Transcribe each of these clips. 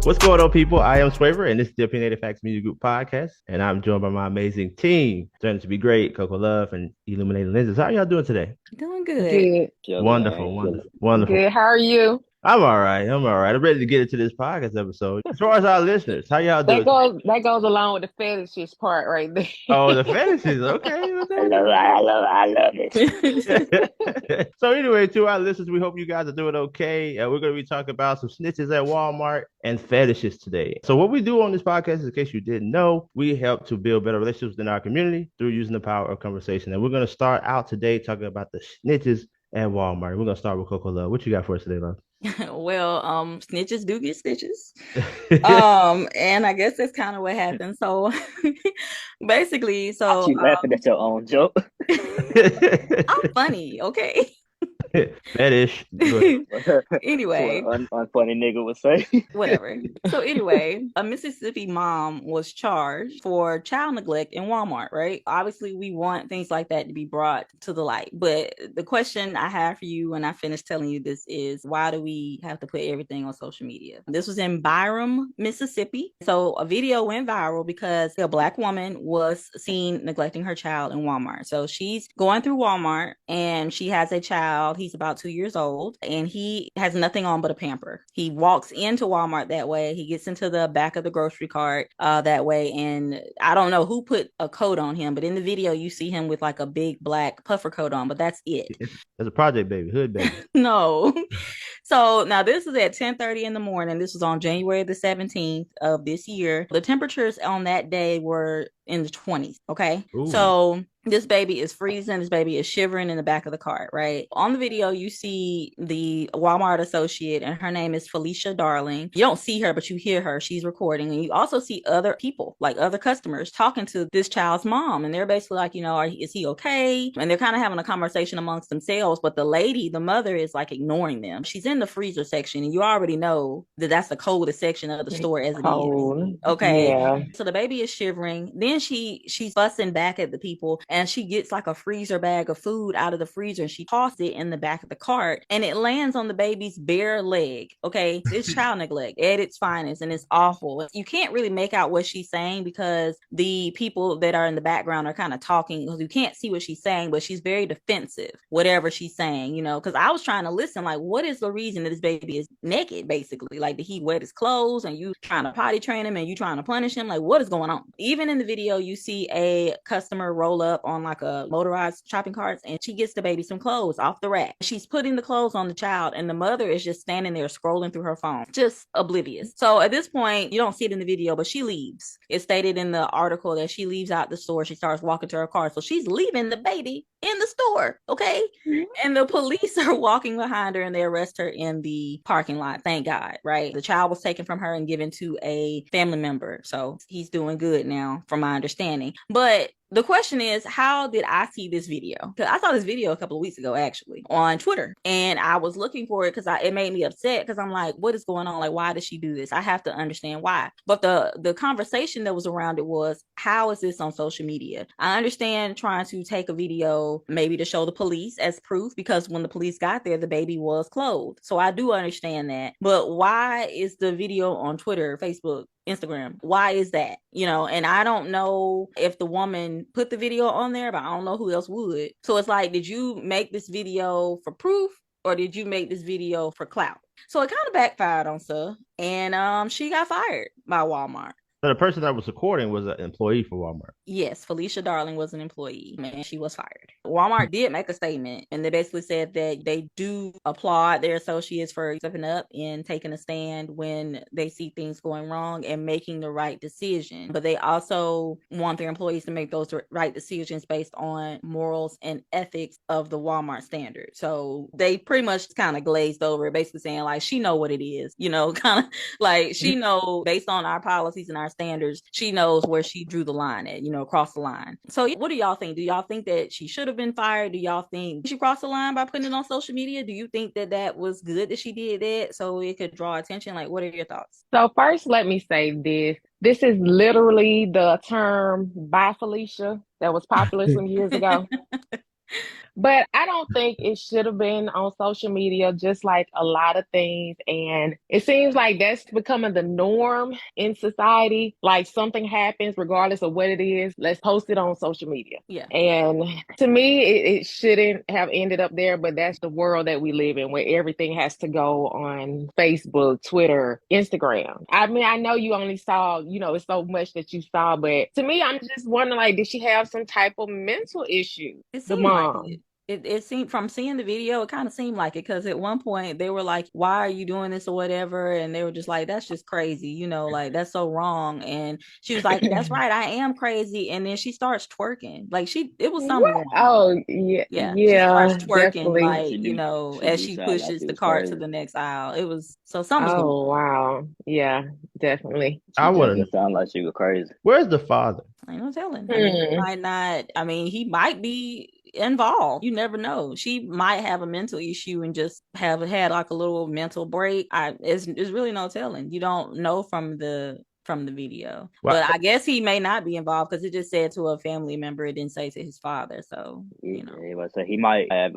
What's going on, people? I am Swaver, and this is the Opinionated Facts Media Group podcast, and I'm joined by my amazing team. Turning to be great, Coco Love and Illuminated Lenses. How are y'all doing today? Doing good. Good. Chilling, man. Wonderful, Chilling. wonderful, wonderful. Good. How are you? I'm all right. I'm all right. I'm ready to get into this podcast episode. As far as our listeners, how y'all That doing today? goes along with the fetishes part right Oh, the there. fetishes. Okay. I love it. I love it. So anyway, to our listeners, we hope you guys are doing okay. We're going to be talking about some snitches at Walmart and fetishes today. So what we do on this podcast, in case you didn't know, we help to build better relationships within our community through using the power of conversation. And we're going to start out today talking about the snitches at Walmart. We're going to start with Coco Love. What you got for us today, love? Well, snitches do get stitches. And I guess that's kind of what happened. So basically, Not you laughing at your own joke. I'm funny, okay? Fetish. Anyway, unfunny nigga would say. whatever. So anyway, a Mississippi mom was charged for child neglect in Walmart, right? Obviously, we want things like that to be brought to the light. But the question I have for you when I finish telling you this is, why do we have to put everything on social media? This was in Byram, Mississippi. So a video went viral because a Black woman was seen neglecting her child in Walmart. So she's going through Walmart and she has a child. He's about 2 years old and he has nothing on but a pamper. He walks into Walmart that way. He gets into the back of the grocery cart that way. And I don't know who put a coat on him, but in the video, you see him with like a big black puffer coat on, but that's it. That's a project baby, hood baby. No. So now this is at 10:30 in the morning. This was on January the 17th of this year. The temperatures on that day were in the 20s. Okay. Ooh. So this baby is freezing. This baby is shivering in the back of the cart, right? On the video, you see the Walmart associate, and her name is Felicia Darling. You don't see her, but you hear her. She's recording. And you also see other people, like other customers, talking to this child's mom. And they're basically like, is he okay? And they're kind of having a conversation amongst themselves. But the lady, the mother, is like ignoring them. She's in the freezer section, and you already know that that's the coldest section of the store as it is. Okay. Yeah. So the baby is shivering. Then she's fussing back at the people, and she gets like a freezer bag of food out of the freezer and she tosses it in the back of the cart and it lands on the baby's bare leg. Okay. It's child neglect at its finest and it's awful. You can't really make out what she's saying because the people that are in the background are kind of talking because you can't see what she's saying, but she's very defensive, whatever she's saying, because I was trying to listen, like, what is the reason that this baby is naked, basically? Like, did he wet his clothes and you trying to potty train him and you trying to punish him? Like, what is going on? Even in the video, you see a customer roll up on like a motorized shopping carts and she gets the baby some clothes off the rack. She's putting the clothes on the child and the mother is just standing there scrolling through her phone, just oblivious. So at this point, you don't see it in the video, but she leaves. It's stated in the article that she leaves out the store. She starts walking to her car. So she's leaving the baby in the store. Okay. And the police are walking behind her and they arrest her in the parking lot. Thank God. Right. The child was taken from her and given to a family member. So he's doing good now, from my understanding. But the question is, how did I see this video? Because I saw this video a couple of weeks ago, actually, on Twitter. And I was looking for it because it made me upset because I'm like, what is going on? Like, why did she do this? I have to understand why. But the conversation that was around it was, how is this on social media? I understand trying to take a video, maybe to show the police as proof, because when the police got there, the baby was clothed. So I do understand that. But why is the video on Twitter, Facebook, Instagram? Why is that? And I don't know if the woman put the video on there, but I don't know who else would. So it's like, did you make this video for proof or did you make this video for clout? So it kind of backfired on her, and she got fired by Walmart. So the person that was recording was an employee for Walmart. Yes, Felicia Darling was an employee, and she was fired. Walmart did make a statement, and they basically said that they do applaud their associates for stepping up and taking a stand when they see things going wrong and making the right decision. But they also want their employees to make those right decisions based on morals and ethics of the Walmart standard. So they pretty much kind of glazed over it, basically saying like, she know what it is, kind of like she know based on our policies and our standards, she knows where she drew the line at, across the line. So what do y'all think? Do y'all think that she should have been fired? Do y'all think she crossed the line by putting it on social media? Do you think that that was good that she did that so it could draw attention? Like, what are your thoughts? So first, let me say this. This is literally the term "Bye Felicia" that was popular some years ago. But I don't think it should have been on social media, just like a lot of things. And it seems like that's becoming the norm in society. Like something happens, regardless of what it is, let's post it on social media. Yeah. And to me, it shouldn't have ended up there, but that's the world that we live in where everything has to go on Facebook, Twitter, Instagram. I mean, I know you only saw, it's so much that you saw, but to me, I'm just wondering, like, did she have some type of mental issue? It The seemed like mom. it. It seemed, from seeing the video, it kind of seemed like it, because at one point they were like, "Why are you doing this?" or whatever, and they were just like, "That's just crazy, like that's so wrong." And she was like, "That's right, I am crazy." And then she starts twerking, like it was something What? going on. Oh, yeah, Yeah, she starts twerking, definitely. like, She as do she sound like pushes she the was cart to crazy. the next aisle. It was, so something's going Oh, on. wow. Yeah, definitely. She I want definitely to. sound like she was crazy. Where's the father? Ain't no telling. I mean, he Hmm. might not. I mean, he might be involved. You never know. She might have a mental issue and just have had like a little mental break. It's really no telling. You don't know from the video. Well, But I guess he may not be involved, because it just said to a family member. It didn't say to his father. So, Yeah, so he might have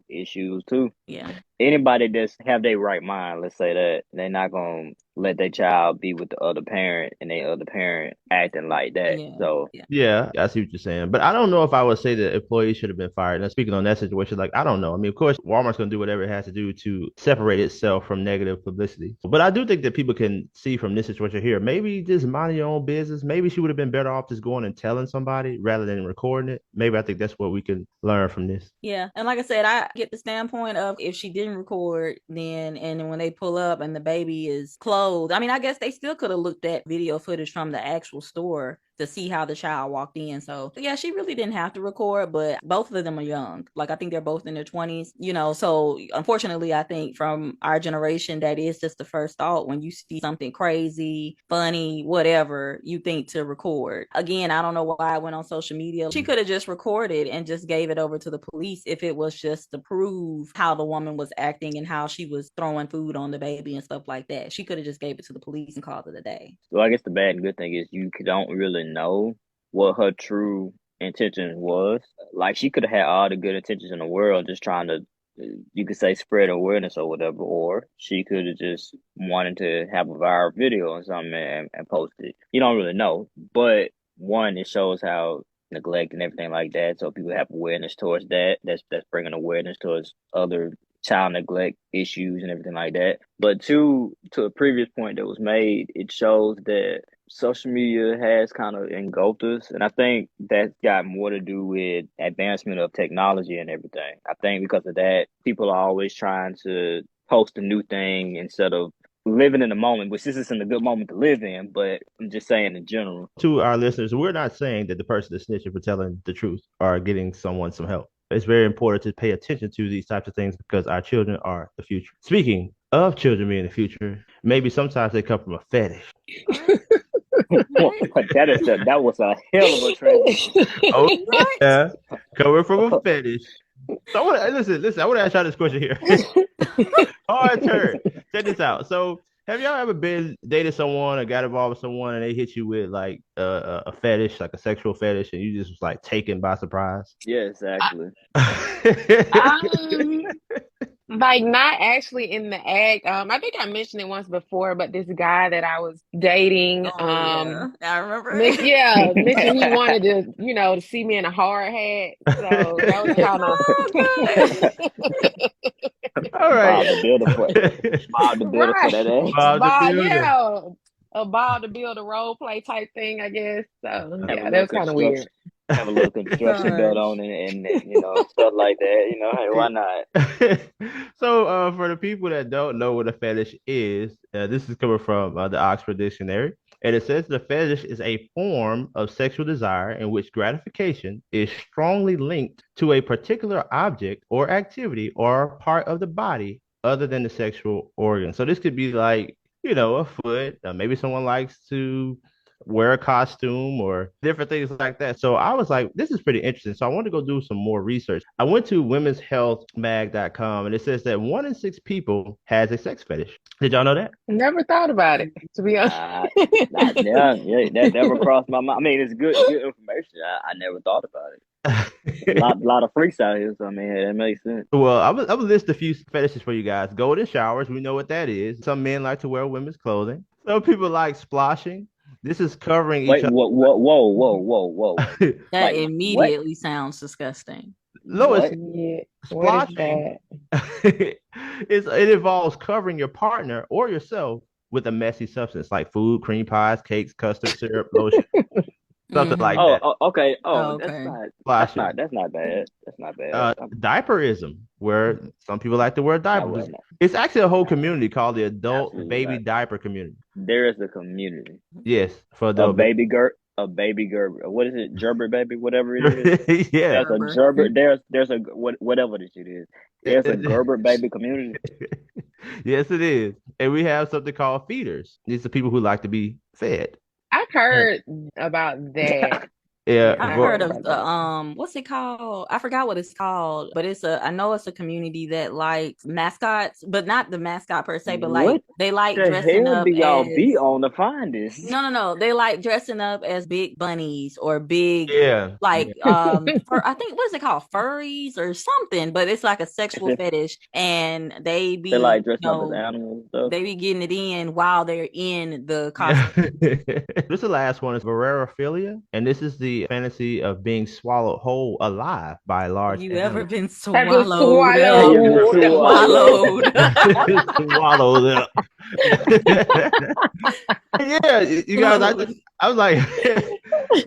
issues too. yeah. Anybody that's have their right mind, let's say that, they're not gonna let their child be with the other parent and their other parent acting like that. Yeah. So Yeah. yeah, I see what you're saying, but I don't know if I would say that employees should have been fired. Now, speaking on that situation, like, I don't know. I mean, of course, Walmart's going to do whatever it has to do to separate itself from negative publicity. But I do think that people can see from this situation here, maybe just minding your own business. Maybe she would have been better off just going and telling somebody rather than recording it. Maybe I think that's what we can learn from this. Yeah. And like I said, I get the standpoint of, if she didn't record, and when they pull up and the baby is clothed, I mean, I guess they still could have looked at video footage from the actual store to see how the child walked in. So yeah, she really didn't have to record, but both of them are young. Like, I think they're both in their 20s, so unfortunately, I think from our generation, that is just the first thought when you see something crazy, funny, whatever, you think to record. Again, I don't know why I went on social media. She could have just recorded and just gave it over to the police if it was just to prove how the woman was acting and how she was throwing food on the baby and stuff like that. She could have just gave it to the police and called it a day. I guess the bad and good thing is you don't really know what her true intention was. Like, she could have had all the good intentions in the world, just trying to, you could say, spread awareness or whatever, or she could have just wanted to have a viral video or something and post it. You don't really know, but one, it shows how neglect and everything like that. So people have awareness towards that. That's bringing awareness towards other child neglect issues and everything like that. But two, to a previous point that was made, it shows that social media has kind of engulfed us, and I think that's got more to do with advancement of technology and everything. I think because of that, people are always trying to post a new thing instead of living in the moment, which this isn't a good moment to live in, but I'm just saying in general. To our listeners, we're not saying that the person is snitching for telling the truth or getting someone some help. It's very important to pay attention to these types of things because our children are the future. Speaking of children being the future, maybe sometimes they come from a fetish. That was a hell of a transition. Oh, yeah, coming from a fetish. So I want to listen. I want to ask y'all this question here. Hard turn. Check this out. So, have y'all ever been dated someone or got involved with someone and they hit you with like a fetish, like a sexual fetish, and you just was like taken by surprise? Yes, actually. Like, not actually in the act. I think I mentioned it once before, but this guy that I was dating, Yeah, I remember. mentioned he wanted to, to see me in a hard hat. So that was kind of all right. Bob the Builder for that ass. Bob the Builder. Yeah, a Bob the Builder role play type thing, I guess. So yeah, that was kind of weird. Have a little construction belt on and stuff like that. Hey, why not? So for the people that don't know what a fetish is, this is coming from the Oxford Dictionary. And it says the fetish is a form of sexual desire in which gratification is strongly linked to a particular object or activity or part of the body other than the sexual organ. So this could be like, a foot. Maybe someone likes to wear a costume or different things like that. So I was like, this is pretty interesting. So I wanted to go do some more research. I went to womenshealthmag.com and it says that 1 in 6 people has a sex fetish. Did y'all know that? Never thought about it, to be honest. That never crossed my mind. I mean, it's good information. I never thought about it. lot of freaks out here. So I mean, that makes sense. Well, I will list a few fetishes for you guys. Golden showers, we know what that is. Some men like to wear women's clothing. Some people like splashing. This is covering each Wait, other. whoa. That Like what? immediately sounds disgusting. No, it's What? Yeah. What is splashing. that? It involves covering your partner or yourself with a messy substance like food, cream pies, cakes, custard, syrup, lotion, something like Hmm. that. Okay. Oh, Okay. Splashing. that's not bad. That's not bad. Diaperism, where some people like to wear Not diapers. well, not, It's actually a whole community called the adult absolutely baby not. diaper community. There is a community. Yes, for adult baby. A baby Gerber. What is it? Gerber baby, whatever it is. Yeah. There's a Gerber. Gerber. There's a whatever this shit is. There's a Gerber baby community. Yes, it is. And we have something called feeders. These are people who like to be fed. I've heard about that. Yeah, I I heard heard of about the that. what's it called? I forgot what it's called, but I know it's a community that likes mascots, but not the mascot per se, but like What they like the dressing hell up do y'all as be on to find this? no. They like dressing up as big bunnies or big yeah, like yeah. I think what is it called? Furries or something, but it's like a sexual fetish and they They be, like dressing up as animals and stuff. they be getting it in while they're in the costume. This is the last one is Varrophilia, and this is the fantasy of being swallowed whole alive by a Have large you ever animal. been Have you swallowed Have up? you been swallowed? swallowed? Swallowed. Swallowed up. Yeah, you guys, I was like,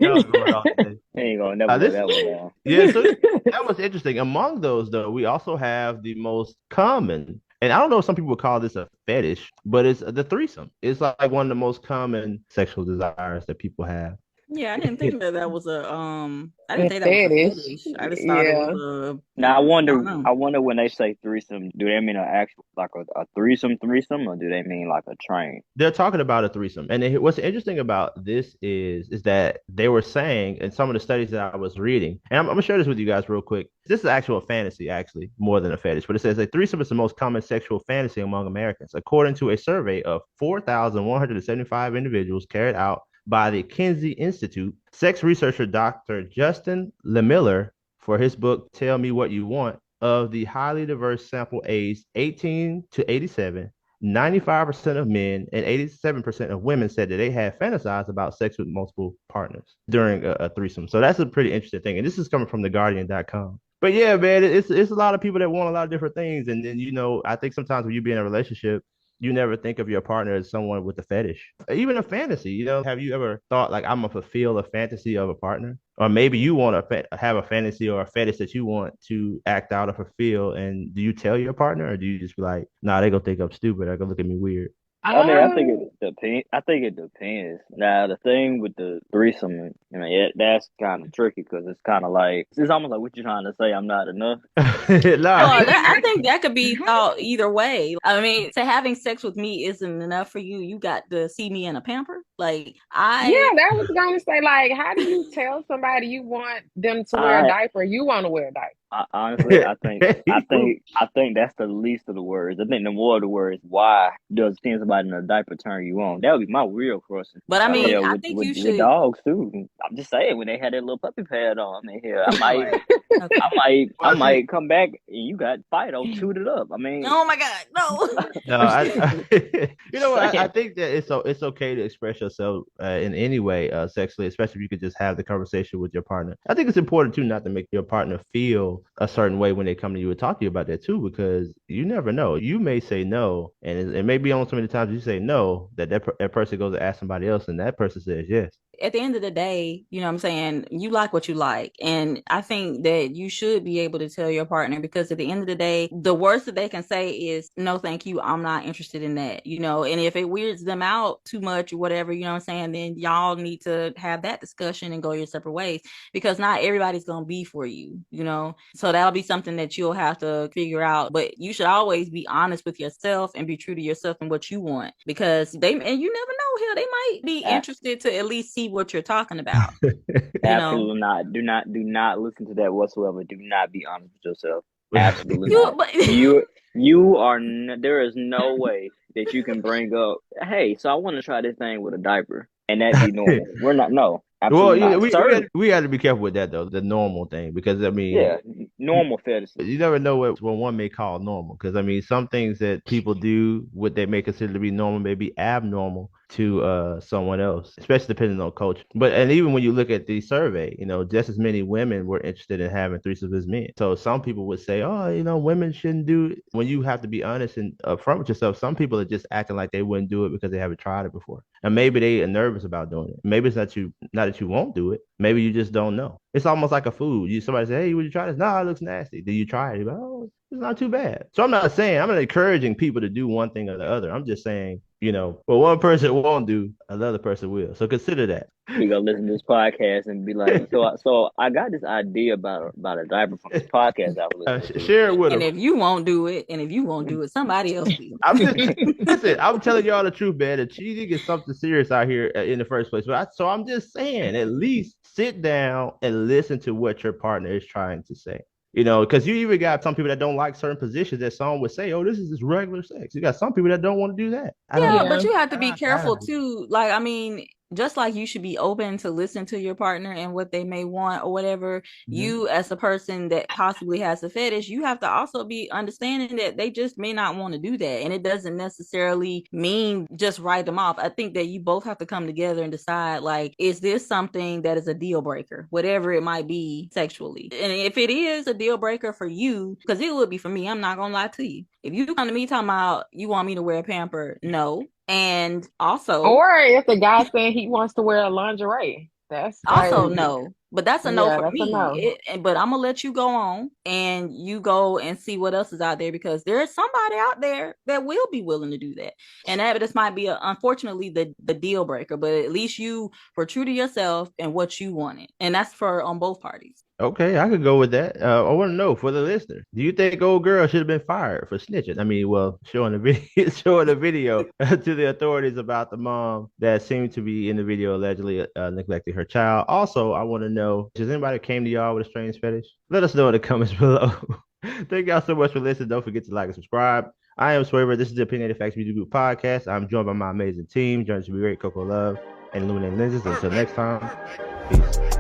y'all going off today. Ain't gonna never This, let that one down. yeah, so that was interesting. Among those, though, we also have the most common, and I don't know if some people would call this a fetish, but it's the threesome. It's like one of the most common sexual desires that people have. Yeah, I didn't think that was I didn't A think that was a fetish. fetish. I just thought it was Yeah. Now I don't know. I wonder when they say threesome, do they mean an actual like a threesome, or do they mean like a train? They're talking about a threesome, and what's interesting about this is that they were saying in some of the studies that I was reading, and I'm gonna share this with you guys real quick. This is actual fantasy, actually, more than a fetish, but it says a threesome is the most common sexual fantasy among Americans, according to a survey of 4,175 individuals carried out by the Kinsey Institute. Sex researcher Dr. Justin Lemiller, for his book Tell Me What You Want, of the highly diverse sample aged 18 to 87, 95% of men and 87% of women said that they had fantasized about sex with multiple partners during a threesome. So that's a pretty interesting thing. And this is coming from theguardian.com. But yeah, man, it's a lot of people that want a lot of different things. And then, I think sometimes when you be in a relationship, you never think of your partner as someone with a fetish, even a fantasy. Have you ever thought like I'm gonna fulfill a fantasy of a partner, or maybe you want to have a fantasy or a fetish that you want to act out or fulfill, and do you tell your partner, or do you just be like, nah, they gonna think I'm stupid, they're gonna look at me weird? I mean, I think Um, it depends. I think it depends. Now, the thing with the threesome, that's kind of tricky because it's kind of like it's almost like what you're trying to say. I'm not enough. Nah, Well, I think that could be thought either way. I mean, to having sex with me isn't enough for you. You got to see me in a pamper. Like yeah, that was gonna say, like, how do you tell somebody you want them to wear a I diaper? You want to wear a diaper. honestly, I think that's the least of the words. I think the more of the words, why does seeing somebody in a diaper turn you on? That would be my real question. but I I mean, mean, yeah, I think you with should. dogs too. I'm just saying when they had their little puppy pad on. I mean, here Right. Okay. I well, see, might come back and you got Fido chewed it up. I mean, Oh my God, no. no, you know what? I saying. think that it's okay to express yourself in any way sexually, especially if you could just have the conversation with your partner. I think it's important too not to make your partner feel a certain way when they come to you and talk to you about that too, because you never know. You may say no, and it may be on so many times you say no that person goes to ask somebody else, and that person says yes. At the end of the day, you know what I'm saying? You like what you like. And I think that you should be able to tell your partner because at the end of the day, the worst that they can say is, no, thank you. I'm not interested in that, And if it weirds them out too much or whatever, you know what I'm saying? Then y'all need to have that discussion and go your separate ways because not everybody's going to be for you. So that'll be something that you'll have to figure out. But you should always be honest with yourself and be true to yourself and what you want because and you never know, hell, they might be interested to at least see what you're talking about. Absolutely not. Do not listen to that whatsoever. Do not be honest with yourself. Absolutely not. You are. There is no way that you can bring up. Hey, so I want to try this thing with a diaper. and that be normal. We're not. No, Well, absolutely yeah, not. Certain, we got to be careful with that though, the normal thing, because I mean, yeah, normal fetishes. you never know what one may call normal. Because I mean, some things that people do, what they may consider to be normal, may be abnormal to someone else, especially depending on culture. But and even when you look at the survey, you know, just as many women were interested in having threesomes as men. So some people would say, oh, you know, women shouldn't do it. When you have to be honest and upfront with yourself, some people are just acting like they wouldn't do it because they haven't tried it before. And maybe they are nervous about doing it. Maybe it's not that you won't do it. Maybe you just don't know. It's almost like a food. Somebody say, "Hey, would you try this?" No, it looks nasty. Do you try it? You're like, oh, it's not too bad. So I'm not encouraging people to do one thing or the other. I'm just saying, you know, what one person won't do, another person will. So consider that. He gonna listen to this podcast and be like, so I got this idea about a diaper from this podcast I was listening to. Share it with And them. if you won't do it, somebody else will. I'm just listen. I'm telling y'all the truth, man. The cheating is something serious out here in the first place. So I'm just saying, at least sit down and listen to what your partner is trying to say. You know, because you even got some people that don't like certain positions that some would say, "Oh, this is just regular sex." You got some people that don't want to do that. I don't Yeah, know. but you have to be careful too. Like, I mean, just like you should be open to listen to your partner and what they may want or whatever, you as a person that possibly has a fetish, you have to also be understanding that they just may not want to do that. And it doesn't necessarily mean just write them off. I think that you both have to come together and decide, like, is this something that is a deal breaker, whatever it might be sexually? And if it is a deal breaker for you, because it would be for me, I'm not gonna lie to you. If you come to me talking about you want me to wear a pamper, no. And also, Or if the guy saying he wants to wear a lingerie, that's crazy. no, but that's a no Yeah, for that's a no. me. But I'm gonna let you go on and you go and see what else is out there, because there is somebody out there that will be willing to do that. And that this might be unfortunately the deal breaker, but at least you were true to yourself and what you wanted, and that's for on both parties. Okay, I could go with that. I want to know for the listener: do you think old girl should have been fired for snitching? I mean, well, showing the video, showing the video to the authorities about the mom that seemed to be in the video allegedly neglecting her child. Also, I want to know: has anybody came to y'all with a strange fetish? Let us know in the comments below. Thank y'all so much for listening. Don't forget to like and subscribe. I am Swaver. This is the Opinionated Facts Media Group podcast. I'm joined by my amazing team, Johnny to be great, Coco Love, and Illuminating Lenses. Until next time, peace.